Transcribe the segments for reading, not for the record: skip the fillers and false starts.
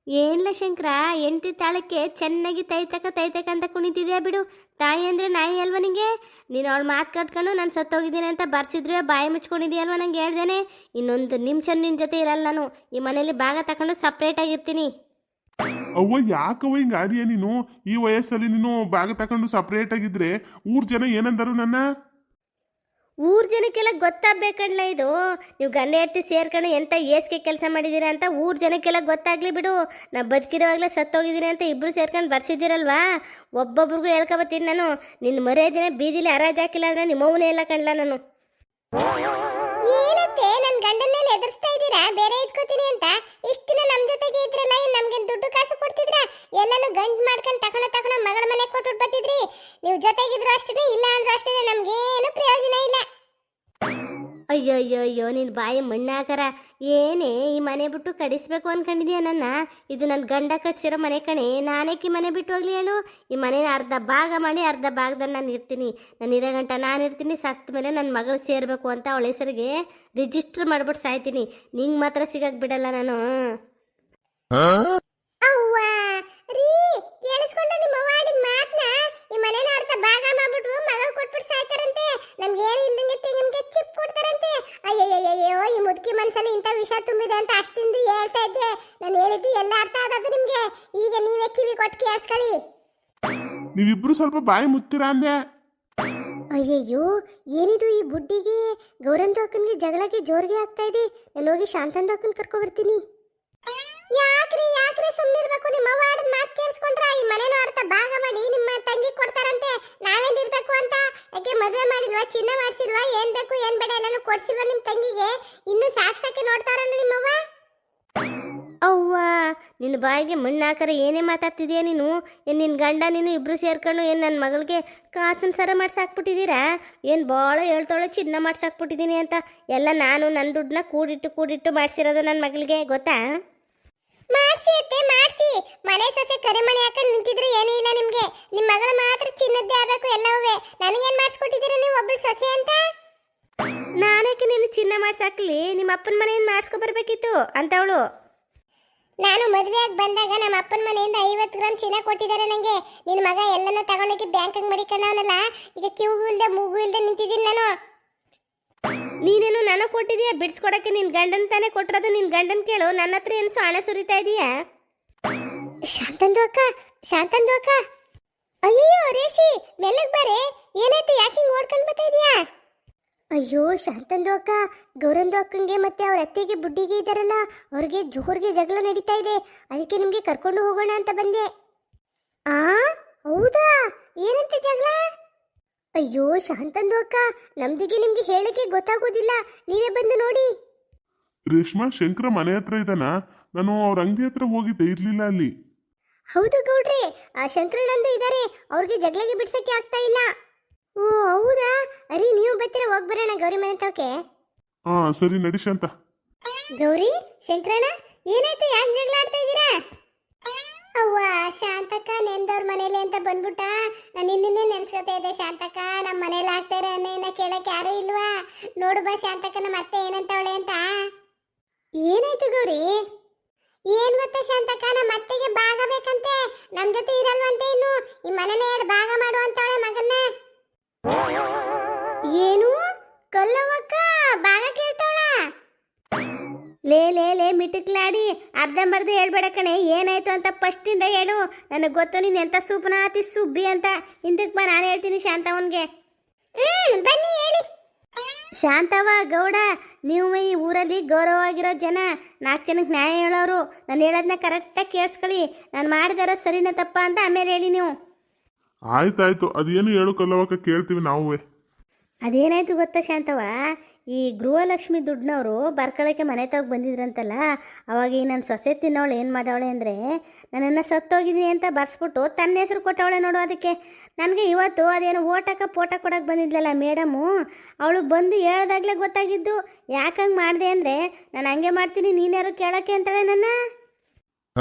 ಏನ್ಲ ಶಂಕರ, ಎಂಟಿ ತಾಳಕ್ಕೆ ಚೆನ್ನಾಗಿ ತೈತಕ ಅಂತ ಕುಣಿತಿದ್ಯಾ ಬಿಡು. ತಾಯಿ ಅಂದರೆ ನಾಯಿ ಅಲ್ವ ನಿಂಗೆ? ನೀನು ಅವಳು ಮಾತು ಕಟ್ಕೊಂಡು ನಾನು ಸತ್ತೋಗಿದ್ದೀನಿ ಅಂತ ಬರ್ಸಿದ್ರೆ ಬಾಯಿ ಮುಚ್ಕೊಂಡಿದ್ಯಲ್ವ ನಂಗೆ ಹೇಳ್ದೇನೆ. ಇನ್ನೊಂದು ನಿಮಿಷ ನಿನ್ನ ಜೊತೆ ಇರಲ್ಲ ನಾನು. ಈ ಮನೇಲಿ ಭಾಗ ತಗೊಂಡು ಸಪ್ರೇಟಾಗಿರ್ತೀನಿ. ಅವ್ವ ಯಾಕವ್ವ ಹಿಂಗ ಆಡಿಯ ನೀನು? ಈ ವಯಸ್ಸಲ್ಲಿ ನೀನು ಭಾಗ ತಕೊಂಡು ಸಪ್ರೇಟ್ ಆಗಿದ್ರೆ ಊರ್ ಜನ ಏನಂದರು ನನ್ನ? ಊರ್ ಜನಕ್ಕೆಲ್ಲ ಗೊತ್ತಾಗಬೇಕಣ್ಣ ಇದು. ನೀವು ಗಂಡ ಹೆಂಡತಿ ಸೇರ್ಕೊಂಡು ಎಂತ ಏಸ್ಗೆ ಕೆಲಸ ಮಾಡಿದ್ದೀರಾ ಅಂತ ಊರ್ ಜನಕ್ಕೆಲ್ಲ ಗೊತ್ತಾಗ್ಲಿ ಬಿಡು. ನಾ ಬದುಕಿರುವಾಗಲೇ ಸತ್ತೋಗಿದ್ದೀನಿ ಅಂತ ಇಬ್ರು ಸೇರ್ಕೊಂಡು ಬರ್ಸಿದ್ದೀರಲ್ವಾ, ಒಬ್ಬೊಬ್ರಿಗೂ ಹೇಳ್ಕೊಬತ್ತೀನಿ ನಾನು. ನಿನ್ನ ಮರ್ಯಾದಿನ ಬೀದಿಲಿ ಹರಾಜ್ ಹಾಕಿಲ್ಲ ಅಂದ್ರೆ ನಿಮ್ಮವನೇ ಎಲ್ಲ ಕಣ್ಲ ನಾನು. ಏನತ್ತೆ ನನ್ನ ಗಂಡನ್ನೇನು ಎದುರಿಸ್ತಾ ಇದ್ದೀರಾ ಬೇರೆ ಇಟ್ಕೋತೀನಿ ಅಂತ? ಇಷ್ಟು ದಿನ ನಮ್ಮ ಜೊತೆಗೆ ಇದ್ರಲ್ಲ, ನಮ್ಗೆ ದುಡ್ಡು ಕಾಸು ಕೊಡ್ತಿದ್ರ? ಎಲ್ಲಾನು ಗಂಜ್ ಮಾಡ್ಕೊಂಡು ತಗೊಂಡ ಮಗಳ ಮನೆ ಕೊಟ್ಟು ಬರ್ತಿದ್ರಿ. ನೀವು ಜೊತೆಗಿದ್ರು ಅಷ್ಟೇ, ಇಲ್ಲ ಅಂದ್ರೂ ಅಷ್ಟೇ, ನಮ್ಗೇನು ಪ್ರಯೋಜನ ಇಲ್ಲ. ಅಯ್ಯೋ ಅಯ್ಯೋ ಅಯ್ಯೋ, ನಿನ್ನ ಬಾಯಿ ಮಣ್ಣಾಕರ. ಏನೇ ಈ ಮನೆ ಬಿಟ್ಟು ಕಡಿಸ್ಬೇಕು ಅನ್ಕೊಂಡಿದ್ಯಾ ನನ್ನ? ಇದು ನನ್ನ ಗಂಡ ಕಟ್ಸಿರೋ ಮನೆ ಕಣೆ. ನಾನೇಕೆ ಈ ಮನೆ ಬಿಟ್ಟು ಹೋಗ್ಲಿ ಹೇಳು? ಈ ಮನೇನ ಅರ್ಧ ಭಾಗ ಮಾಡಿ ಅರ್ಧ ಭಾಗದಲ್ಲಿ ನಾನು ಇರ್ತೀನಿ. ನಾನು ಇರೋ ಗಂಟ ನಾನು ಇರ್ತೀನಿ. ಸತ್ತ ಮೇಲೆ ನನ್ನ ಮಗಳು ಸೇರಬೇಕು ಅಂತ ಅವಳ ಹೆಸರಿಗೆ ರಿಜಿಸ್ಟರ್ ಮಾಡ್ಬಿಟ್ಟು ಸಾಯ್ತೀನಿ. ನಿಂಗೆ ಮಾತ್ರ ಸಿಗಕ್ಕೆ ಬಿಡಲ್ಲ ನಾನು. ಅವ್ವ ರೀ, ಕೇಳಿಸ್ಕೊಂಡ ನಿಮ್ಮ ವಾಡಿನ ಮಾತನ್ನ? ಈ ಮನೇನ ಅರ್ಧ ಭಾಗ ಮಾಡ್ಬಿಟ್ಟು ಮಗಳು ಕೊಟ್ಬಿಟ್ಟು ಸಾಯ್ತಾರಂತೆ. ನಮ್ಗೆ ಏನು ಇಲ್ದಂಗೆ ನಿಮ್ಗೆ ಚಿಪ್ ಕೊಡ್ತಾರಂತೆ. ಅಯ್ಯಯ್ಯಯ್ಯೋ, ಈ ಮುದುಕಿ ಮನಸ್ಸಲ್ಲಿ ಇಂಥ ವಿಷಯ ತುಂಬಿದೆ ಅಂತ ಅಷ್ಟಿಂದ ಹೇಳ್ತಾ ಇದ್ದೆ. ನಾನು ಹೇಳಿದ್ದು ಎಲ್ಲ ಅರ್ಥ ಆದದ್ದು ನಿಮ್ಗೆ. ಈಗ ನೀವೇ ಕಿವಿ ಕೊಟ್ಟು ಕೇಳಿಸ್ಕೊಳ್ಳಿ. ನೀವಿಬ್ರು ಸ್ವಲ್ಪ ಬಾಯಿ ಮುತ್ತೀರಾ ಅಂದೆ. ಅಯ್ಯಯ್ಯೋ, ಏನಿದು ಈ ಬುಡ್ಡಿಗೆ ಗೌರಂತ ಅಕ್ಕನಿಗೆ ಜಗಳಕ್ಕೆ ಜೋರಿಗೆ ಆಗ್ತಾ ಇದೆ. ನಾನು ಹೋಗಿ ಶಾಂತಂದ ಅಕ್ಕನ ಕರ್ಕೊಬರ್ತೀನಿ. ಯಾಕ್ರಿ ಸುಮ್ಮನಿರ್ಬೇಕು? ನಿಮ್ಮ ವಾಡಿನ ಮಾತು ಕೇಳಿಸ್ಕೊಂಡ್ರ ಈ ಮನೇನ ಅರ್ಥ ಭಾಗ ಮಾಡಿ ನಿಮ್ಮ ತಂಗಿ ಕೊಡ್ತಾರಂತೆ. ನಾವೇನಿರ್ಬೇಕು ಅಂತ? ಯಾಕೆ ಮದುವೆ ಮಾಡಿಲ್ವಾ, ಚಿನ್ನ ಮಾಡಿಸಿಲ್ವಾ, ಏನ್ ಬೇಕು ಏನ್ ಬೇಡ ಎಲ್ಲಾನು ಕೊಡ್ಸಿಲ್ವಾ ನಿಮ್ಮ ತಂಗಿಗೆ? ಇನ್ನು ಸಾಕ್ಸಕ್ಕೆ ನೋಡ್ತಾರಲ್ಲ ನಿಮ್ಮವ್ವ. ಅವ್ವ, ನಿನ್ನ ಬಾಯಿಗೆ ಮಣ್ಣಾಕರ ಏನೇ ಮಾತಾಡ್ತಿದ್ಯಾ ನೀನು? ಏನು ನಿನ್ನ ಗಂಡ ನೀನು ಇಬ್ಬರು ಸೇರ್ಕೊಂಡು ಏನು ನನ್ನ ಮಗಳಿಗೆ ಕಾಸಿನ ಸರ ಮಾಡ್ಸಾಕ್ಬಿಟ್ಟಿದ್ದೀರಾ? ಏನು ಭಾಳ ಹೇಳ್ತಾಳೆ ಚಿನ್ನ ಮಾಡ್ಸಾಕ್ಬಿಟ್ಟಿದ್ದೀನಿ ಅಂತ. ಎಲ್ಲ ನಾನು ನನ್ನ ದುಡ್ಡನ್ನ ಕೂಡಿಟ್ಟು ಮಾಡಿಸಿರೋದು ನನ್ನ ಮಗಳಿಗೆ, ಗೊತ್ತಾ? ಮಾಡಿಸಿ ಮನೆ ಸೊಸೆ ಕರಿಮಣಿ ಹಾಕೊಂಡು ನಿಂತಿದ್ರು ಏನೂ ಇಲ್ಲ ನಿಮ್ಗೆ. ನಿಮ್ಮ ಮಗಳು ಮಾತ್ರ ಚಿನ್ನದ್ದೇ ಆಗಬೇಕು ಎಲ್ಲವೇ. ನನಗೇನ್ ಮಾಡಿಸ್ಕೊಟ್ಟಿದ್ದೀರಾ ನೀವು ಒಬ್ಬಳು ಸೊಸೆ ಅಂತ? ನಾನೇಕೆ ನೀನು ಚಿನ್ನ ಮಾಡ್ಸಾಕ್ಲಿ? ನಿಮ್ಮ ಅಪ್ಪನ ಮನೆಯಿಂದ ಮಾಡಿಸ್ಕೊಬರ್ಬೇಕಿತ್ತು ಅಂತವಳು. ನಾನು ಮದುವೆಯಾಗಿ ಬಂದಾಗ ನಮ್ಮ ಅಪ್ಪನ ಮನೆಯಿಂದ 50 ಗ್ರಾಮ್ ಚಿನ್ನ ಕೊಟ್ಟಿದ್ದಾರೆ ನನಗೆ. ನಿನ್ನ ಮಗ ಎಲ್ಲನೂ ತಗೊಂಡೋಗಿ ಬ್ಯಾಂಕಿಗೆ ಮಡಿಕೊಂಡವನಲ್ಲ, ಈಗ ಕಿವಿಗೂ ಇಲ್ಲದೆ ಮೂಗು ಇಲ್ಲದೆ ನಿಂತಿದ್ದೀನಿ ನಾನು. ನೀನೇನು ನನಗೆ ಕೊಟ್ಟಿದ್ಯಾ ಬಿಡಿಸ್ಕೊಡಕ್ಕೆ? ನಿನ್ನ ಗಂಡನ ತಾನೇ ಕೊಟ್ಟಿರೋದು. ನಿನ್ನ ಗಂಡನ ಕೇಳು. ನನ್ನ ಹತ್ರ ಏನು ಹಣ ಸುರಿತಾ ಇದೀಯಾ? ಶಾಂತಂದು ಅಕ್ಕ. ಅಯ್ಯೋ ರೇಷಿ, ಮೆಲ್ಲಗ್ ಬಾರೆ. ಏನಾಯ್ತು? ಯಾಕೆ ಹಿಂಗೆ ಓಡ್ಕೊಂಡು ಬರ್ತಾ ಇದೀಯಾ? ಅಯ್ಯೋ ಶಾಂತಂದು ಅಕ್ಕ, ಗೌರಂದು ಅಕ್ಕಂಗೆ ಮತ್ತೆ ಅವ್ರ ಅತ್ತೆಗೆ ಬುಡ್ಡಿಗೆ ಇದ್ದಾರಲ್ಲ, ಅವ್ರಿಗೆ ಜೋರ್ಗೆ ಜಗಳ ನಡೀತಾ ಇದೆ. ಅದಕ್ಕೆ ನಿಮ್ಗೆ ಕರ್ಕೊಂಡು ಹೋಗೋಣ ಅಂತ ಬಂದೆ. ಆ ಹೌದಾ? ಏನಂತೆ ಜಗಳ? ಅಯ್ಯೋ ಶಾಂತಂದು ಅಕ್ಕ, ನಮ್ದಿಗೆ ನಿಮ್ಗೆ ಹೇಳಕ್ಕೆ ಗೊತ್ತಾಗೋದಿಲ್ಲ. ನೀವೇ ಬಂದು ನೋಡಿ. ರೇಷ್ಮಾ, ಶಂಕರ ಮನೆ ಹತ್ರ ಇದ್ದಾನ? ನಾನು ಅವ್ರ ಅಂಗಡಿ ಹತ್ರ ಹೋಗಿದ್ದೆ, ಇರ್ಲಿಲ್ಲ ಅಲ್ಲಿ. ಹೌದು ಗೌಡ್ರೆ, ಆ ಶಂಕರಣ್ಣಂದು ಇದ್ದಾರೆ. ಅವ್ರಿಗೆ ಜಗಳಿಗೆ ಬಿಡ್ಸಕ್ಕೆ ಆಗ್ತಾ ಇಲ್ಲ. ಓ ಹೌದಾ? ಅರಿ ನೀವು ಬರ್ತೀರಾ? ಹೋಗಿ ಬರೋಣ ಗೌರಿ ಮನೆ ತವಕ್ಕೆ. ಹಾ ಸರಿ, ನಡಿ ಶಾಂತ. ಗೌರಿ, ಶಂಕರಣ್ಣ, ಏನಾಯ್ತು? ಯಾಕೆ ಜಗಳ ಆಡ್ತಾ ಇದ್ದೀರಾ? ಅವ್ವ ಶಾಂತಕ್ಕ ನೆಂದವ್ರ ಮನೇಲಿ ಅಂತ ಬಂದ್ಬಿಟ್ಟ. ನಾನು ನಿನ್ನೆ ನೆನ್ಸ್ಕೊತಾ ಇದ್ದೆ. ಶಾಂತಕ್ಕ ನಮ್ಮ ಮನೇಲಿ ಆಗ್ತಾ ಇರೋ ಅನ್ಯಾಯನ ಕೇಳಕ್ಕೆ ಯಾರೂ ಇಲ್ವಾ? ನೋಡು ಬಾ ಶಾಂತಕ್ಕ, ನಮ್ಮ ಅತ್ತೆ ಏನಂತವಳೆ ಅಂತ. ಏನಾಯ್ತು ಗೌರಿ? ಏನ್ ಗೊತ್ತಾ ಶಾಂತಕ್ಕ, ನಮ್ಮ ಅತ್ತೆಗೆ ಭಾಗ ಬೇಕಂತೆ. ನಮ್ ಜೊತೆ ಇರಲ್ವಂತೆ. ಇನ್ನು ಈ ಮನೆನ 2 ಭಾಗ ಮಾಡುವಂತವಳೆ ಮಗನ್ನ. ಏನು ಕಲ್ಲವಕ್ಕ ಭಾಗ ಕೇಳ್ತಾವಳ? ಲೇ ಮಿಟಕ್ಲಾಡಿ ಅರ್ಧಂಬರ್ಧ ಹೇಳ್ಬೇಡ ಕಣೆ. ಏನಾಯ್ತು ಅಂತ ಫಸ್ಟಿಂದ ಹೇಳು. ನನಗೆ ಗೊತ್ತು ನೀನು ಎಂಥ ಸೂಪನಾತಿ ಸುಬ್ಬಿ ಅಂತ. ಹಿಂದಕ್ಕೆ ಬಾ, ನಾನು ಹೇಳ್ತೀನಿ ಶಾಂತವನ್ಗೆ. ಬನ್ನಿ ಹೇಳಿ. ಶಾಂತವ, ಗೌಡ, ನೀವು ಈ ಊರಲ್ಲಿ ಗೌರವವಾಗಿರೋ ಜನ, 4 ಜನಕ್ಕೆ ನ್ಯಾಯ ಹೇಳೋರು. ನಾನು ಹೇಳೋದನ್ನ ಕರೆಕ್ಟಾಗಿ ಕೇಳಿಸ್ಕೊಳ್ಳಿ. ನಾನು ಮಾಡಿದಾರ ಸರಿನಾ ತಪ್ಪ ಅಂತ ಆಮೇಲೆ ಹೇಳಿ ನೀವು. ಆಯ್ತಾಯ್ತು, ಅದೇನು ಹೇಳು ಕಲ್ಲವಕ್ಕ, ಕೇಳ್ತೀವಿ ನಾವೇ. ಅದೇನಾಯ್ತು ಗೊತ್ತಾ ಶಾಂತವ, ಈ ಗೃಹಲಕ್ಷ್ಮಿ ದುಡ್ಡನವರು ಬರ್ಕೊಳ್ಳೋಕ್ಕೆ ಮನೆ ತಗ ಬಂದಿದ್ರಂತಲ್ಲ. ಅವಾಗ ಈ ನನ್ನ ಸೊಸೆ ತಿನ್ನೋಳು ಏನು ಮಾಡವಳೆ ಅಂದರೆ, ನನ್ನನ್ನು ಸತ್ತೋಗಿದ್ದೀನಿ ಅಂತ ಬರ್ಸ್ಬಿಟ್ಟು ತನ್ನ ಹೆಸರು ಕೊಟ್ಟವಳೆ ನೋಡು. ಅದಕ್ಕೆ ನನಗೆ ಇವತ್ತು ಅದೇನು ಓಟಕ್ಕೆ ಫೋಟೋ ಕೊಡೋಕೆ ಬಂದಿದ್ಲಲ್ಲ ಮೇಡಮು, ಅವಳು ಬಂದು ಹೇಳ್ದಾಗಲೇ ಗೊತ್ತಾಗಿದ್ದು. ಯಾಕಂಗೆ ಮಾಡಿದೆ ಅಂದರೆ, ನಾನು ಹಂಗೆ ಮಾಡ್ತೀನಿ, ನೀನ್ಯಾರು ಕೇಳೋಕ್ಕೆ ಅಂತಾಳೆ ನನ್ನ.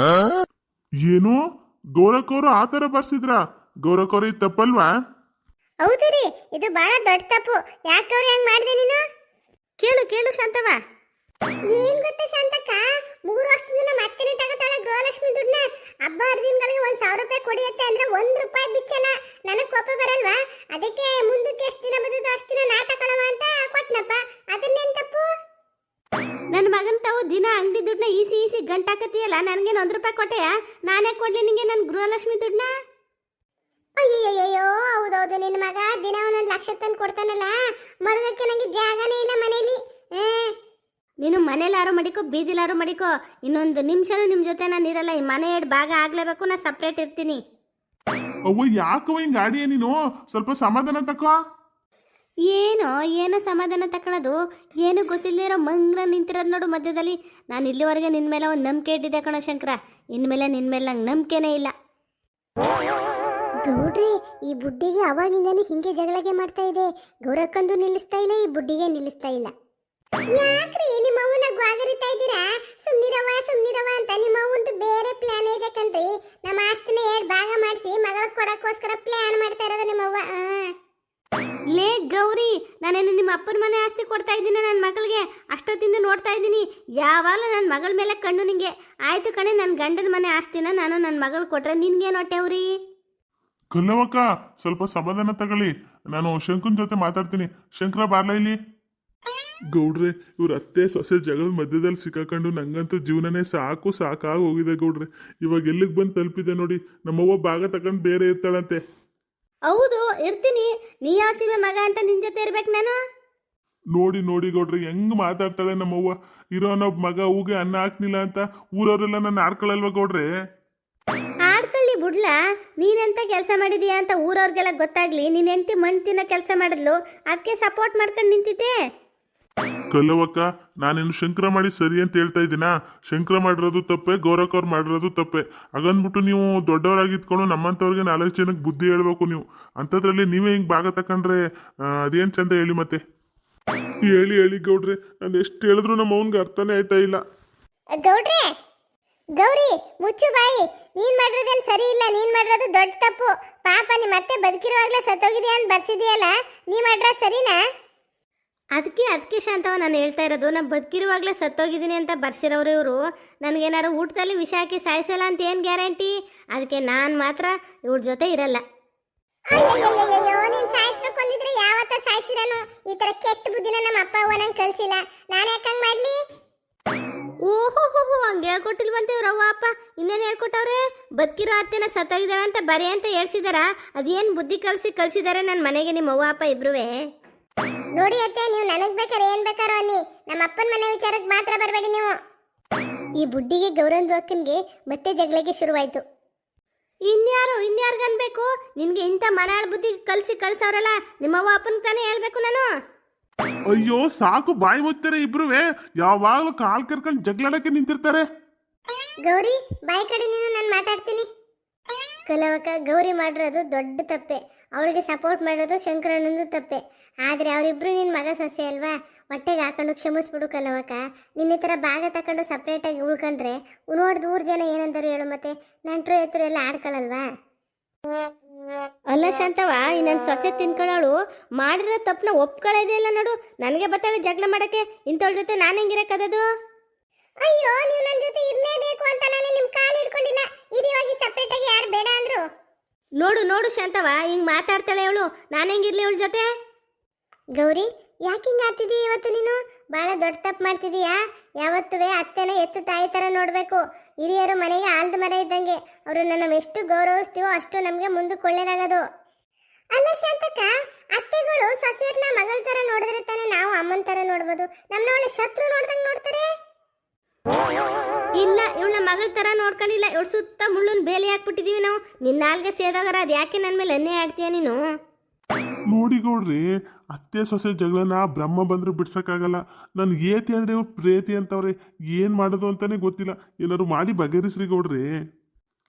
ಏನು ಗೌರಕ್ಕವರು ಆ ಥರ ಬರ್ಸಿದ್ರ? ಗೌರಕ್ಕವ್ರು ಇದು ತಪ್ಪಲ್ವಾ? ಹೌದು ರೀ, ಇದು ಬಹಳ ದೊಡ್ಡ ತಪ್ಪು. ಯಾಕೆ ಅವ್ರು ಹೆಂಗ್ ಮಾಡಿದೆ ನೀನು? ಕೇಳು ಶಾಂತವ. ಏನ್ ಗೊತ್ತಾ ಶಾಂತಕ್ಕ, 3 ವರ್ಷದಿಂದ ನಮ್ಮ ಅತ್ತೆನೇ ತಗೋತಾಳೆ ಗೃಹಲಕ್ಷ್ಮಿ ದುಡ್ಡನ್ನ ಹಬ್ಬ ಹರಿದಿನಗಳಿಗೆ 1,000 ರೂಪಾಯಿ ಕೊಡಿಯತ್ತೆ ಅಂದ್ರೆ 1 ರೂಪಾಯಿ ಬಿಚ್ಚಲ್ಲ. ನನಗೆ ಕೋಪ ಬರಲ್ವಾ? ಅದಕ್ಕೆ ಮುಂದಕ್ಕೆ ಎಷ್ಟು ದಿನ ಬದುದು ಅಷ್ಟು ದಿನ ನಾ ತಗೊಳವ ಅಂತ ಕೊಟ್ನಪ್ಪ. ಅದ್ರಲ್ಲೇನ್ ತಪ್ಪು? ನನ್ನ ಮಗನ ತಾವು ದಿನ ಅಂಗಡಿ ದುಡ್ಡನ್ನ ಈಸಿ ಗಂಟಾಕತಿಯಲ್ಲ, ನನಗೇನು 1 ರೂಪಾಯಿ ಕೊಟ್ಟೆಯಾ? ನಾನೇ ಕೊಡ್ಲಿ ನಿಂಗೆ ನನ್ನ ಗೃಹಲಕ್ಷ್ಮಿ ದುಡ್ಡನ್ನ? ಅಯ್ಯಯ್ಯೋ, ಹೌದೌದು, ನಿನ್ನ ಮಗ ದಿನ 1 ಲಕ್ಷ ತಂದು ಕೊಡ್ತಾನಲ್ಲ, ಮಡಗಕ್ಕೆ ನಂಗೆ ಜಾಗನೇ ಇಲ್ಲ ಮನೇಲಿ. ನೀನು ಮನೇಲಾರು ಮಡಿಕೋ, ಬೀದಿಲಾರು ಮಡಿಕೋ, ಇನ್ನೊಂದು ನಿಮಿಷನೂ ನಿಮ್ಮ ಜೊತೆ ನಾನು ಇರಲ್ಲ. ಈ ಮನೆ 2 ಭಾಗ ಆಗ್ಲೇಬೇಕು, ನಾನು ಸಪ್ರೇಟ್ ಇರ್ತೀನಿ. ಅವ್ವ ಯಾಕವ ಹಿಂಗ್ ಆಡಿಯ ನೀನು? ಸ್ವಲ್ಪ ಸಮಾಧಾನ ತಕೋ. ಏನೋ ಸಮಾಧಾನ ತಗೊಳ್ಳೋದು? ಏನು ಗೊತ್ತಿಲ್ಲದೆ ಇರೋ ಮಂಗ್ರ ನಿಂತಿರೋದು ನೋಡು ಮಧ್ಯದಲ್ಲಿ. ನಾನು ಇಲ್ಲಿವರೆಗೆ ನಿನ್ನ ಮೇಲೆ ಒಂದು ನಂಬಿಕೆ ಇಟ್ಟಿದ್ದೆ ಕಣೋ ಶಂಕರ. ಇನ್ಮೇಲೆ ನಿನ್ನ ಮೇಲೆ ನಂಗೆ ನಂಬಿಕೆನೇ ಇಲ್ಲ. ಗೌಡ್ರಿ, ಈ ಬುಡ್ಡಿಗೆ ಅವಾಗಿಂದಾನು ಹಿಂಗೆ ಜಗಳಗೆ ಮಾಡ್ತಾ ಇದೆ. ಗೌರಕ್ಕಂದು ನಿಲ್ಲಿಸ್ತಾ ಇಲ್ಲ, ಈ ಬುಡ್ಡಿಗೆ ನಿಲ್ಲಿಸ್ತಾ ಇಲ್ಲ. ಯಾಕ್ರಿ ನಿಮ್ಮ ಅವ್ವನ ಗ್ವಾಗರಿತಾ ಇದ್ದೀರಾ? ಸುಮ್ನಿರವ ಅಂತ ನಿಮ್ಮ ಅವ್ವಂದು ಬೇರೆ ಪ್ಲಾನ್ ಇದೆ ಕಣ್ರಿ. ನಮ್ಮ ಆಸ್ತಿನ 2 ಭಾಗ ಮಾಡಿಸಿ ಮಗಳ ಕೊಡಕ್ಕೋಸ್ಕರ ಪ್ಲಾನ್ ಮಾಡ್ತಾ ಇರೋದು ನಿಮ್ಮ ಅವ್ವ. ಲೇ ಗೌರಿ, ನಾನೇನು ನಿಮ್ಮ ಅಪ್ಪನ ಮನೆ ಆಸ್ತಿ ಕೊಡ್ತಾ ಇದ್ದೀನಿ ನನ್ನ ಮಗಳಿಗೆ? ಅಷ್ಟೊತ್ತಿಂದ ನೋಡ್ತಾ ಇದ್ದೀನಿ, ಯಾವಾಗಲೂ ನನ್ನ ಮಗಳ ಮೇಲೆ ಕಣ್ಣು ನಿಂಗೆ. ಆಯ್ತು ಕಣೆ, ನನ್ನ ಗಂಡನ ಮನೆ ಆಸ್ತಿನ ನಾನು ನನ್ನ ಮಗಳು ಕೊಟ್ರೆ ನಿನ್ಗೇನು ಹೊಟ್ಟೆವ್ರಿ? ಕಲ್ಲವಕ್ಕ ಸ್ವಲ್ಪ ಸಮಾಧಾನ ತಗೊಳ್ಳಿ. ನಾನು ಶಂಕರನ್ ಜೊತೆ ಮಾತಾಡ್ತೀನಿ. ಶಂಕರ ಬಾರ್ಲ ಇಲ್ಲಿ. ಗೌಡ್ರೆ, ಇವ್ರ ಅತ್ತೆ ಸೊಸೆ ಜಗಳ ಮಧ್ಯದಲ್ಲಿ ಸಿಕ್ಕಾಕೊಂಡು ನಂಗಂತೂ ಜೀವನನೇ ಸಾಕಾಗಿ ಹೋಗಿದೆ ಗೌಡ್ರೆ. ಇವಾಗ ಎಲ್ಲಿಗೆ ಬಂದು ತಲುಪಿದೆ ನೋಡಿ. ನಮ್ಮವ್ವ ಭಾಗ ತಗೊಂಡು ಬೇರೆ ಇರ್ತಾಳಂತೆ. ಹೌದು, ಇರ್ತೀನಿ. ನೀ ಯಾವ ಸೀಮೆ ಮಗ ಅಂತ ನಿನ್ನ ಜೊತೆ ಇರ್ಬೇಕು ನಾನು? ನೋಡಿ ಗೌಡ್ರೆ ಹೆಂಗ್ ಮಾತಾಡ್ತಾಳೆ ನಮ್ಮವ್ವ. ಇರೋನೊಬ್ಬ ಮಗ ಹೂಗೆ ಅನ್ನ ಹಾಕ್ನಿಲ್ಲ ಅಂತ ಊರವರೆಲ್ಲ ನನ್ನ ಆಡ್ಕೊಳಲ್ವ ಗೌಡ್ರೆ? ಆಡ್ಕೊಳ್ಳಿ ಬಿಡ್ಲ. ನೀನೆಂತ ಕೆಲಸ ಮಾಡಿದೀಯಾ ಅಂತ ಊರವ್ರಿಗೆಲ್ಲ ಗೊತ್ತಾಗ್ಲಿ. ನೀನ್ ಹೆಂಡತಿ ಮಣ್ಣು ತಿನ್ನೋ ಕೆಲಸ ಮಾಡಿದ್ಲು, ಅದಕ್ಕೆ ಸಪೋರ್ಟ್ ಮಾಡ್ಕೊಂಡು ನಿಂತಿದ್ದೆ. ಕಲ್ಲವಕ್ಕ, ನಾನೇನು ಶಂಕರ ಮಾಡಿ ಸರಿ ಅಂತ ಹೇಳ್ತಾ ಇದ್ದೀನಾ? ಶಂಕರ ಮಾಡಿರೋದು ತಪ್ಪೆ, ಗೌರಕ್ಕವ್ರು ಮಾಡಿರೋದು ತಪ್ಪೆ. ಹಾಗಂದ್ಬಿಟ್ಟು ನೀವು ದೊಡ್ಡವರಾಗಿದ್ಕೊಂಡು ನಮ್ಮಂಥವ್ರಿಗೆ 4 ಜನಕ್ಕೆ ಬುದ್ಧಿ ಹೇಳ್ಬೇಕು ನೀವು. ಅಂಥದ್ರಲ್ಲಿ ನೀವೇ ಹಿಂಗೆ ಭಾಗ ತಕೊಂಡ್ರೆ ಅದೇನು ಚಂದ ಹೇಳಿ ಮತ್ತೆ? ಹೇಳಿ ಗೌಡ್ರೆ, ನಾನು ಎಷ್ಟು ಹೇಳಿದ್ರು ನಮ್ಮ ಅವನ್ಗೆ ಅರ್ಥನೇ ಆಯ್ತಾ ಇಲ್ಲ. ಗೌಡ್ರೆ, ಗೌರಿ ಮುಚ್ಚು ಬಾಯಿ. ನೀನ್ ಮಾಡಿರೋದೇನು ಸರಿ ಇಲ್ಲ, ನೀನ್ ಮಾಡಿರೋದು ದೊಡ್ಡ ತಪ್ಪು. ಪಾಪ ನಿಮ್ಮ ಅತ್ತೆ ಬದುಕಿರುವಾಗಲೇ ಸತ್ತೋಗಿದೆಯಾ ಅಂತ ಬರ್ಸಿದೆಯಲ್ಲ, ನೀ ಮಾಡ್ರ ಸರಿನಾ? ಅದಕ್ಕೆ ಶಾಂತವ ನಾನು ಹೇಳ್ತಾ ಇರೋದು. ನಾನು ಬದುಕಿರುವಾಗಲೇ ಸತ್ತೋಗಿದ್ದೀನಿ ಅಂತ ಬರ್ಸಿರೋರು ಇವರು. ನನಗೇನಾರು ಊಟದಲ್ಲಿ ವಿಷ ಹಾಕಿ ಸಾಯಿಸಲ್ಲ ಅಂತ ಏನು ಗ್ಯಾರಂಟಿ? ಅದಕ್ಕೆ ನಾನು ಮಾತ್ರ ಇವ್ರ ಜೊತೆ ಇರಲ್ಲ. ಅಯ್ಯಯ್ಯಯ್ಯೋ, ನೀನ್ ಸಾಯಿಸ್ಬೇಕು ಅಂದಿದ್ರೆ ಯಾವತ್ತ ಸಾಯಿಸಿರನು. ಈ ತರ ಕೆಟ್ಟ ಬುದ್ಧಿನ ನಮ್ಮ ಅಪ್ಪ ಅವ್ವ ನಂಗೆ ಕಳ್ಸಿಲ್ಲ. ನಾನು ಯಾಕಂಗ್ ಮಾಡ್ಲಿ? ಓಹೋ ಹಂಗೆ ಹೇಳ್ಕೊಟ್ಟಿಲ್ವಂತೆ ಇವ್ರ ಅವ್ವ ಅಪ್ಪ. ಇನ್ನೇನು ಹೇಳ್ಕೊಟ್ಟವ್ರೆ? ಬದುಕಿರೋ ಅತ್ತೆನ ಸತ್ತೋಗಿದ್ದಾಳೆ ಅಂತ ಬರೀ ಅಂತ ಹೇಳ್ಸಿದಾರ? ಅದೇನು ಬುದ್ಧಿ ಕಳ್ಸಿದ್ದಾರೆ ನನ್ನ ಮನೆಗೆ ನಿಮ್ಮ ಅವ್ವ ಅಪ್ಪ ಇಬ್ರುವೆ? ನೋಡಿ ಅತ್ತೆ, ನೀವು ನನಗ್ ಬೇಕಾರೆ ಏನ್ ಬೇಕಾರೋ ಅನ್ನಿ, ನಮ್ಮ ಅಪ್ಪನ ಮನೆ ವಿಚಾರಕ್ಕೆ ಮಾತ್ರ ಬರಬೇಡಿ ನೀವು. ಈ ಬುಡ್ಡಿಗೆ ಗೌರಂದು ಅಕ್ಕನ್ಗೆ ಮತ್ತೆ ಜಗಳಕ್ಕೆ ಶುರುವಾಯ್ತು. ಇನ್ಯಾರ್ಗನ್ಬೇಕು? ನಿನ್ಗೆ ಇಂಥ ಮನಾಳ ಬುದ್ಧಿ ಕಳ್ಸವ್ರಲ್ಲ, ನಿಮ್ಮವ್ವ ಅಪ್ಪನ ತಾನೇ ಹೇಳ್ಬೇಕು ನಾನು? ಅಯ್ಯೋ ಸಾಕು, ಬಾಯಿ ಮುಚ್ತಾರೆ ಇಬ್ರುವೆ. ಯಾವಾಗಲೂ ಕಾಲ್ ಕರ್ಕೊಂಡು ಜಗಳಾಡಕ್ಕೆ ನಿಂತಿರ್ತಾರೆ. ಗೌರಿ, ಬಾಯಿ ಕಡೆ ನೀನು, ನಾನು ಮಾತಾಡ್ತೀನಿ. ಕಲವಕ್ಕ, ಗೌರಿ ಮಾಡಿರೋದು ದೊಡ್ಡ ತಪ್ಪೆ. ಅವಳಿಗೆ ಸಪೋರ್ಟ್ ಮಾಡೋದು ಶಂಕರಣ್ಣಂದು ತಪ್ಪೆ. ಆದರೆ ಅವರಿಬ್ರು ನಿನ್ನ ಮಗ ಸೊಸೆ ಅಲ್ವಾ, ಹೊಟ್ಟೆಗೆ ಹಾಕೊಂಡು ಕ್ಷಮಿಸ್ಬಿಡು ಕಲವಕ್ಕ. ನಿನ್ನ ಥರ ಭಾಗ ತಗೊಂಡು ಸಪ್ರೇಟಾಗಿ ಉಳ್ಕೊಂಡ್ರೆ ನೋಡ್ದು ಊರ್ ಜನ ಏನಂದರು ಹೇಳು. ಮತ್ತೆ ನಂಟ್ರು ಎತ್ತರು ಎಲ್ಲ ಆಡ್ಕೊಳ್ಳಲ್ವಾ? ಅಲ್ಲ ಶಾಂತವ, ಈ ನನ್ನ ಸೊಸೆ ತಿನ್ಕೊಳ್ಳೋಳು ಮಾಡಿರೋ ತಪ್ಪನ್ನ ಒಪ್ಕೊಳ್ಳೋದೇ ಇಲ್ಲ ನೋಡು. ನನಗೆ ಬತ್ತಾಳೆ ಜಗಳ ಮಾಡಕ್ಕೆ. ಇಂಥವ್ಳ ಜೊತೆ ನಾನು ಹೆಂಗಿರಕ್ಕದದು? ಅಯ್ಯೋ, ನೀವು ನನ್ನ ಜೊತೆ ಇರಲೇಬೇಕು ಅಂತ ನಾನು ನಿಮ್ಮ ಕಾಲು ಹಿಡ್ಕೊಂಡಿಲ್ಲ. ಇರಿವಾಗಿ ಸಪ್ರೇಟಾಗಿ ಯಾರು ಬೇಡ ಅಂದ್ರು. ನೋಡು ಶಾಂತವ, ಹಿಂಗೆ ಮಾತಾಡ್ತಾಳೆ ಅವಳು. ನಾನು ಹೆಂಗಿರ್ಲಿ ಅವಳ ಜೊತೆ? ಗೌರಿ, ಯಾಕೆ ಹಿಂಗೆ ಆಡ್ತಿದ್ದೀಯ ಇವತ್ತು? ನೀನು ಭಾಳ ದೊಡ್ಡ ತಪ್ಪು ಮಾಡ್ತಿದೀಯಾ. ಯಾವತ್ತೂ ಅತ್ತೆನ ಎತ್ತು ತಾಯಿ ಥರ ನೋಡಬೇಕು. ಹಿರಿಯರು ಮನೆಗೆ ಆಲ್ದ ಮರ ಇದ್ದಂಗೆ. ಅವರು ನಾವು ಎಷ್ಟು ಗೌರವಿಸ್ತೀವೋ ಅಷ್ಟು ನಮಗೆ ಮುಂದಕ್ಕೆ ಒಳ್ಳೇದಾಗೋದು. ಅಲ್ಲ ಶಾಂತಕ್ಕ, ಅತ್ತೆಗಳು ಸೊಸೆಯರ್ನ ಮಗಳ ಥರ ನೋಡಿದ್ರೆ ತಾನೇ ನಾವು ಅಮ್ಮನ ಥರ ನೋಡ್ಬೋದು. ನಮ್ಮನ್ನ ಒಳ್ಳೆ ಶತ್ರು ನೋಡ್ದಂಗೆ ನೋಡ್ತಾರೆ. ಇಲ್ಲ, ಇವಳ ಮಗಳ ಥರ ನೋಡ್ಕೊಂಡಿಲ್ಲ. ಇವಳು ಸುತ್ತ ಮುಳ್ಳುನ್ ಬೇಲಿ ಹಾಕ್ಬಿಟ್ಟಿದೀವಿ ನಾವು. ನಿನ್ನ ನಾಲ್ಗೆ ಸೇದಾಗರ ಅದು ಯಾಕೆ ನನ್ನ ಮೇಲೆ ಅನ್ಯಾಯ ಆಡ್ತೀಯ ನೀನು? ನೋಡಿ ಗೌಡ್ರಿ, ಅತ್ತೆ ಸೊಸೆ ಜಗಳನ ಬ್ರಹ್ಮ ಬಂದ್ರೆ ಬಿಡ್ಸಕ್ಕಾಗಲ್ಲ. ನನ್ ಏತಿ ಅಂದ್ರೆ ಇವ್ರು ಪ್ರೇತಿ ಅಂತವ್ರೆ. ಏನ್ ಮಾಡೋದು ಅಂತಾನೆ ಗೊತ್ತಿಲ್ಲ. ಏನಾದ್ರು ಮಾಡಿ ಬಗೆಹರಿಸ್ರಿ ಗೌಡ್ರಿ.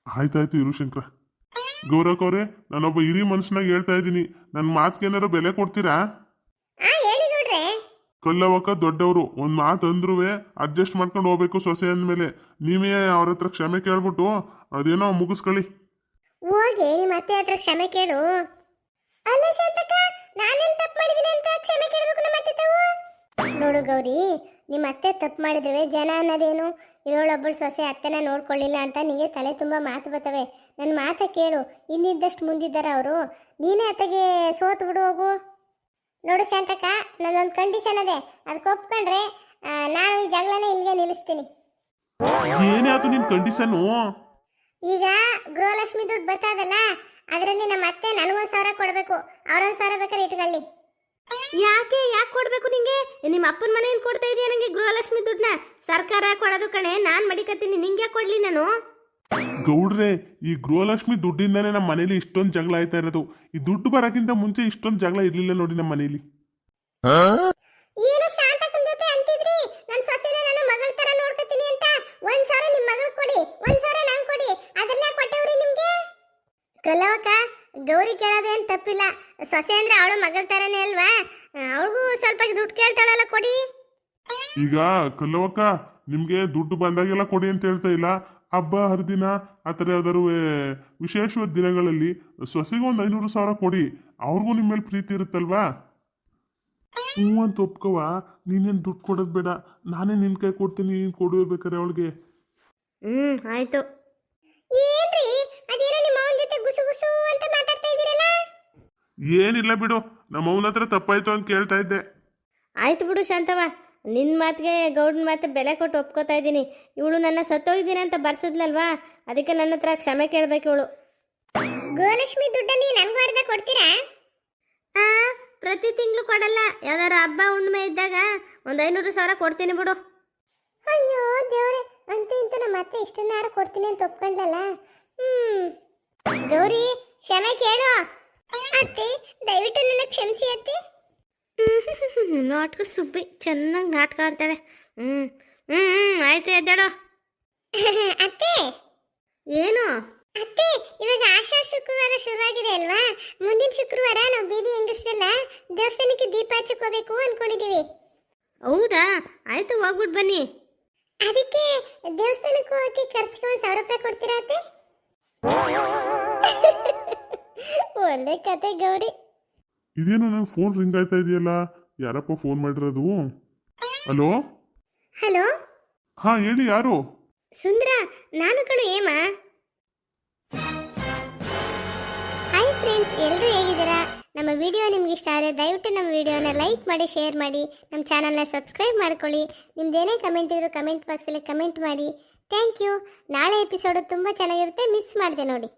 ಆಯ್ತಾಯ್ತು ಇರು ಶಂಕರ. ಗೌರಕ್ಕವ್ರೆ, ನಾನೊಬ್ಬ ಹಿರಿ ಮನುಷ್ಯನಾಗ ಹೇಳ್ತಾ ಇದ್ದೀನಿ. ನನ್ನ ಮಾತಿಗೆ ಏನಾರು ಬೆಲೆ ಕೊಡ್ತೀರಾ? ಕಲ್ಲವಕ್ಕ ದೊಡ್ಡವರು, ಒಂದ್ ಮಾತು ಅಂದ್ರುವೆ ಅಡ್ಜಸ್ಟ್ ಮಾಡ್ಕೊಂಡು ಹೋಗ್ಬೇಕು ಸೊಸೆ ಅಂದ್ಮೇಲೆ. ನೀವೇ ಅವ್ರ ಹತ್ರ ಕ್ಷಮೆ ಕೇಳ್ಬಿಟ್ಟು ಅದೇನೋ ಮುಗಿಸ್ಕೊಳ್ಳಿ. ಹೋಗಿ ನಿಮ್ಮ ಅತ್ತೆ ಹತ್ರ ಕ್ಷಮೆ ಕೇಳು. ಅಲ್ಲ ಶಾಂತಕ್ಕ, ನಾನೇನ್ ತಪ್ಪು ಮಾಡಿದೀನಿ ಅಂತ ಕ್ಷಮೆ ಕೇಳಬೇಕು ನಮ್ಮ ಅತ್ತೆ ತಾವು? ನೋಡು ಗೌರಿ, ನಿಮ್ಮ ಅತ್ತೆ ತಪ್ಪು ಮಾಡಿದ್ರೆ ಜನ ಅನ್ನೋದೇನು, ಇರೋಳೊಬ್ಬಳು ಸೊಸೆ ಅತ್ತೆನ ನೋಡ್ಕೊಳ್ಳಿಲ್ಲ ಅಂತ ನಿಮಗೆ ತಲೆ ತುಂಬ ಮಾತು ಬರ್ತವೆ. ನನ್ನ ಮಾತ ಕೇಳು, ಇನ್ನಿದ್ದಷ್ಟು ಮುಂದಿದ್ದಾರೆ ಅವರು. ನೀನೇ ಅತ್ತಗೆ ಸೋತು ಬಿಡು ಹೋಗು. ನೋಡು ಶಾಂತಕ್ಕ, ನನ್ನೊಂದು ಕಂಡೀಷನ್ ಅದೇ, ಅದಕ್ಕೆ ಒಪ್ಕೊಂಡ್ರೆ ನಾನು ಈ ಜಗಳನ ಇಲ್ಲಿಗೆ ನಿಲ್ಲಿಸ್ತೀನಿ. ಏನೇ ಆಯ್ತು ನಿನ್ ಕಂಡೀಷನ್ನು? ಈಗ ಗೃಹಲಕ್ಷ್ಮಿ ದುಡ್ಡು ಬರ್ತದಲ್ಲ, ಅದರಲ್ಲಿ ನಮ್ಮ ಅತ್ತೆ ನನಗೊಂದು 1,000 ಕೊಡಬೇಕು, ಅವ್ರೊಂದು 1,000 ಬೇಕಾದ್ರೆ ಇಟ್ಕೊಳ್ಳಿ. ಯಾಕೆ ಕೊಡಬೇಕು ನಿಂಗೆ? ನಿಮ್ಮ ಅಪ್ಪನ ಮನೆಯಿಂದ ಕೊಡ್ತಾ ಇದೀಯ ನನಗೆ ಗೃಹಲಕ್ಷ್ಮಿ ದುಡ್ಡನ್ನ? ಸರ್ಕಾರ ಕೊಡೋದು ಕಣೆ, ನಾನು ಮಡಿಕತ್ತೀನಿ, ನಿಂಗೆ ಕೊಡ್ಲಿ ನಾನು? ಗೌಡ್ರೆ, ಈ ಗೃಹಲಕ್ಷ್ಮಿ ದುಡ್ಡಿಂದಾನೇ ನಮ್ಮ ಮನೇಲಿ ಇಷ್ಟೊಂದು ಜಗಳ ಆಯ್ತಾ ಇರೋದು. ಈ ದುಡ್ಡು ಬರೋಕ್ಕಿಂತ ಮುಂಚೆ ಇಷ್ಟೊಂದು ಜಗಳ ಇರ್ಲಿಲ್ಲ ನೋಡಿ ನಮ್ಮ ಮನೇಲಿ. ಏನು ಶಾಂತಕ್ಕನ ಜೊತೆ ಅಂತಿದ್ರಿ, ನನ್ನ ಸೊಸೆನ ನಾನು ಮಗಳ ತರ ನೋಡ್ಕೊತೀನಿ ಅಂತ? 1,000 ನಿಮ್ಮ ಮಗಳು ಕೊಡಿ, 1,000 ನಂಗೆ ಕೊಡಿ, ಅದೆಲ್ಲ ಕೊಟ್ಟವ್ರಿ ನಿಮ್ಗೆ? ಕಲ್ಲವಕ್ಕ, ಗೌರಿ ಕೇಳೋದೇನು ತಪ್ಪಿಲ್ಲ. ಸೊಸೆ ಅಂದ್ರೆ ಅವಳು ಮಗಳ ತರನೇ ಅಲ್ವಾ, ಅವಳಿಗೂ ಸ್ವಲ್ಪ ದುಡ್ಡು ಕೇಳ್ತಾಳಲ್ಲ, ಕೊಡಿ. ಈಗ ಕಲ್ಲವಕ್ಕ, ನಿಮ್ಗೆ ದುಡ್ಡು ಬಂದಾಗೆಲ್ಲ ಕೊಡಿ ಅಂತ ಹೇಳ್ತಾ ಇಲ್ಲ. ಹಬ್ಬ ಹರಿದಿನ ಆ ಥರ ಯಾವ್ದಾದ್ರು ವಿಶೇಷವಾದ ದಿನಗಳಲ್ಲಿ ಸೊಸೆಗೆ ಒಂದು 500,000 ಕೊಡಿ. ಅವ್ರಿಗೂ ನಿಮ್ಮ ಮೇಲೆ ಪ್ರೀತಿ ಇರುತ್ತಲ್ವಾ? ಹ್ಞೂ ಅಂತ ಒಪ್ಕವ. ನೀನೇನು ದುಡ್ಡು ಕೊಡೋದು ಬೇಡ, ನಾನೇ ನಿನ್ನ ಕೈ ಕೊಡ್ತೀನಿ, ನೀನು ಕೊಡಬೇಕಾರೆ ಅವಳಿಗೆ. ಆಯ್ತು. ಏನ್ರಿ ಅದೇನೋ ನಿಮ್ಮ ಅವನ ಜೊತೆ ಗುಸು ಗುಸು ಅಂತ ಮಾತಾಡ್ತಾ ಇದ್ದೀರಲ್ಲ? ಏನಿಲ್ಲ ಬಿಡು, ನಮ್ಮ ಅವನ ಹತ್ರ ತಪ್ಪಾಯ್ತು ಅಂತ ಕೇಳ್ತಾ ಇದ್ದೆ. ಆಯ್ತು ಬಿಡು ಶಾಂತವ, ನಿನ್ನ ಮಾತಿಗೆ ಗೌಡನ ಮಾತು ಬೆಲೆ ಕೊಟ್ಟು ಒಪ್ಕೋತಾ ಇದ್ದೀನಿ. ಇವಳು ನನ್ನ ಸತ್ತೋಗಿದ್ದೀನಿ ಅಂತ ಬರ್ಸಿದ್ಲಲ್ವಾ, ಅದಕ್ಕೆ ನನ್ನ ಹತ್ರ ಕ್ಷಮೆ ಕೇಳಬೇಕು ಇವಳು. ಗೃಹಲಕ್ಷ್ಮಿ ದುಡ್ಡಲ್ಲಿ ನನಗೂ ಅರ್ಧ ಕೊಡ್ತೀರಾ? ಪ್ರತಿ ತಿಂಗಳು ಕೊಡಲ್ಲ, ಯಾವ್ದಾರು ಹಬ್ಬ ಹುಣ್ಣಿಮೆ ಇದ್ದಾಗ ಒಂದು 500,000 ಕೊಡ್ತೀನಿ ಬಿಡು. ಅಯ್ಯೋ ದೇವ್ರೆ, ಅಂತೂ ಇಂತೂ ನಮ್ಮ ಅತ್ತೆ ಇಷ್ಟನ್ನಾರು ಕೊಡ್ತೀನಿ ಅಂತ ಒಪ್ಕೊಂಡ್ಲಲ್ಲ. ಗೌರಿ, ಕ್ಷಮೆ ಕೇಳು. ಅತ್ತೆ, ದಯವಿಟ್ಟು ನನ್ನ ಕ್ಷಮಿಸಿ ಅತ್ತೆ. ನಾಟಕ ಸುಬ್ಬಿ ಚೆನ್ನಾಗಿ ನಾಟಕ ಆಡ್ತಾಳೆ. ಆಯ್ತು, ಎದ್ದೇಳು. ಅತ್ತೆ ಏನು? ಅತ್ತೆ, ಇವಾಗ ಆಷಾಢ ಶುಕ್ರವಾರ ಶುರುವಾಗಿದೆ ಅಲ್ವಾ? ಮುಂದಿನ ಶುಕ್ರವಾರ ನಾವು ಬೀದಿ ಹೆಂಗಸರೆಲ್ಲ ದೇವಸ್ಥಾನಕ್ಕೆ ದೀಪ ಹಚ್ಚಕ್ಕೆ ಹೋಗ್ಬೇಕು ಅನ್ಕೊಂಡಿದೀವಿ. ಹೌದಾ? ಆಯ್ತು, ಹೋಗ್ಬಿಟ್ಟು ಬನ್ನಿ. ಅದಕ್ಕೆ ದೇವಸ್ಥಾನಕ್ಕೆ ಹೋಗಕ್ಕೆ ಖರ್ಚಿಗೆ 1,000 ರೂಪಾಯಿ ಕೊಡ್ತೀರಾ ಅತ್ತೆ? ಒಳ್ಳೆ ಕತೆ ಗೌರಿ. ಇದೇನು ನನ್ನ ಫೋನ್ ರಿಂಗ್ ಆಯ್ತಾ ಇದೆಯಲ್ಲ, ಯಾರಪ್ಪ ಫೋನ್ ಮಾಡಿರೋದು? ಹಲೋ ಹಲೋ, ಹಾ ಹೇಳಿ, ಯಾರು? ಸುಂದ್ರ, ನಾನು ಕಣು ಹೇಮ. ಹಾಯ್ ಫ್ರೆಂಡ್ಸ್, ಎಲ್ಲರೂ ಹೇಗಿದ್ದೀರಾ? ನಮ್ಮ ವಿಡಿಯೋ ನಿಮ್ಗೆ ಇಷ್ಟ ಆದರೆ ದಯವಿಟ್ಟು ನಮ್ಮ ವಿಡಿಯೋನ ಲೈಕ್ ಮಾಡಿ, ಶೇರ್ ಮಾಡಿ, ನಮ್ಮ ಚಾನಲ್ನ ಸಬ್ಸ್ಕ್ರೈಬ್ ಮಾಡ್ಕೊಳ್ಳಿ. ನಿಮ್ದೇನೇ ಕಮೆಂಟ್ ಇದ್ರೂ ಕಮೆಂಟ್ ಬಾಕ್ಸಲ್ಲಿ ಕಮೆಂಟ್ ಮಾಡಿ. Thank you. ನಾಳೆ ಎಪಿಸೋಡು ತುಂಬ ಚೆನ್ನಾಗಿರುತ್ತೆ, ಮಿಸ್ ಮಾಡಿದೆ ನೋಡಿ.